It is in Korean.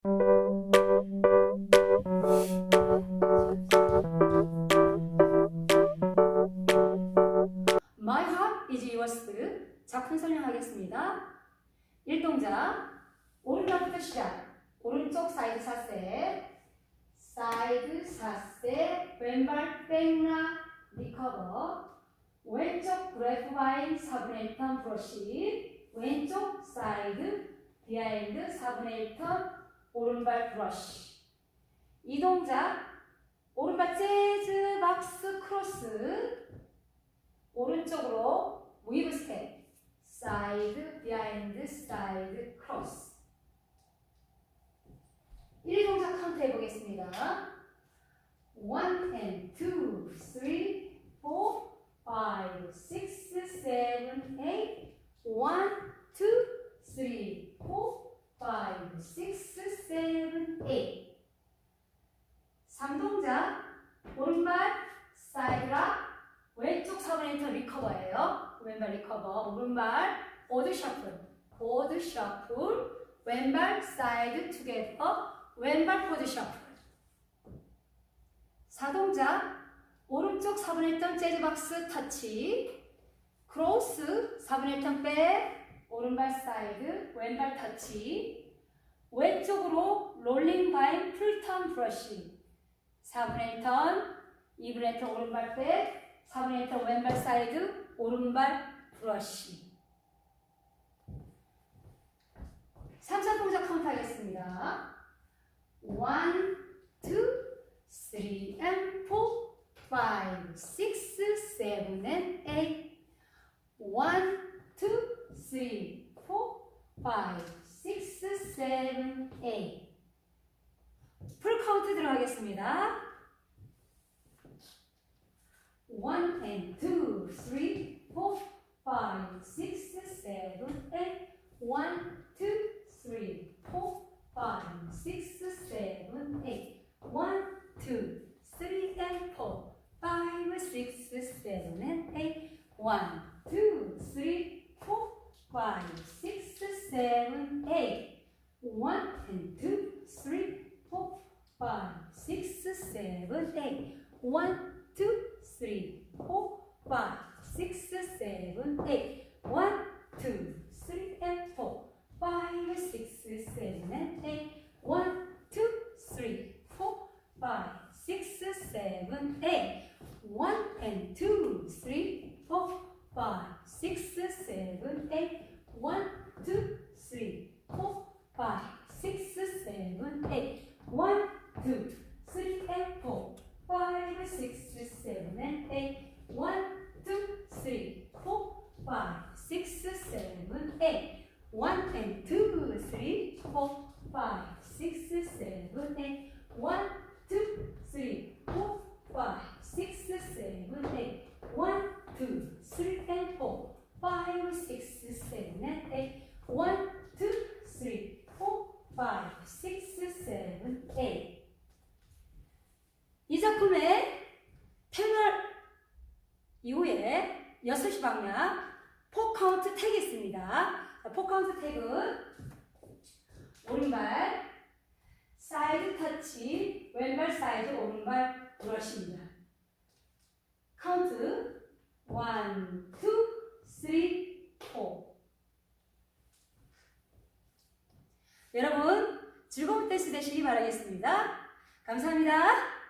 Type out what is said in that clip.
My heart is yours. 작품 설명하겠습니다. 1동작 오른발부터 시작. 오른쪽 사이드 사세, 사이드 사세, 왼발 백락 리커버, 왼쪽 그래프 바인 4분의 1턴 브러쉬, 왼쪽 사이드 비하인드 4분의 1턴 오른발 브러쉬. 이 동작 오른발 재즈 박스 크로스, 오른쪽으로 웨이브 스텝, 사이드 비하인드 사이드 크로스. 1 동작 카운트 해보겠습니다. 1 and 2, 3, 4, 5, 6, 7, 8 1, 2, 3, 4, 5, 6, 7, 8 3동작 오른발 사이드락, 왼쪽 4분의 1턴 리커버예요. 왼발 리커버, 오른발 보드 셔플, 보드 셔플, 왼발 사이드 투게더, 왼발 보드 셔플. 4동작 오른쪽 4분의 1턴 재즈박스 터치, 크로스 4분의 1턴 백, 오른발 사이드, 왼발 터치, 왼쪽으로 롤링 바인 풀턴 브러쉬, 4분의 1턴, 2분의 1턴 오른발 백, 4분의 1턴 왼발 사이드, 오른발 브러쉬. 3, 4동작 카운트 하겠습니다. 1, 2, 3 and 4, 5, 6, 7 and 8 1, 2, 3, 4, 5, 6, 7, 8 풀 카운트 들어가겠습니다. 1 and 2, 3, 4, 5, 6, 7, 8 1, 2, 3, 4, 5, 6, 7, 8 1, 2, 3 and 4, 5, 6, 7 and 8 1, 2, 3, 4, 5, 6, 7, 8 1 and 2, 3, 4, 5, 6, 7, 8 1, 2, 3, 4, 5, 6, 7, 8 1, 2, 3 and 4, 5, 6, 7 and 8 1, 2, 3, 4, 5, 6, 7, 8 1 and 2, 3, 4, 5, 6, 7, 8 1, 2, 3, 4, 5, 6, 7, 8 1, 2, 3 and 4, 5, 6, 7 and 8 1, 2, 3, 4, 5, 6, 7, 8 1 and 2, 3, 4, 5, 6, 7, 8 1, 2, 3, 4, 5, 6, 7, 8 1, 2, 3 and 4, 5, 6, 7 and 8 1, 2, 3, 4, 5, 6, 7, 8 이 작품의 테너 이후에 6시 방향 4카운트 택이 있습니다. 4카운트 택은 오른발 사이드 터치, 왼발 사이드 오른발 브러쉬입니다. 카운트 1, 2, 3, 4 여러분 즐거운 댄스 되시기 바라겠습니다. 감사합니다.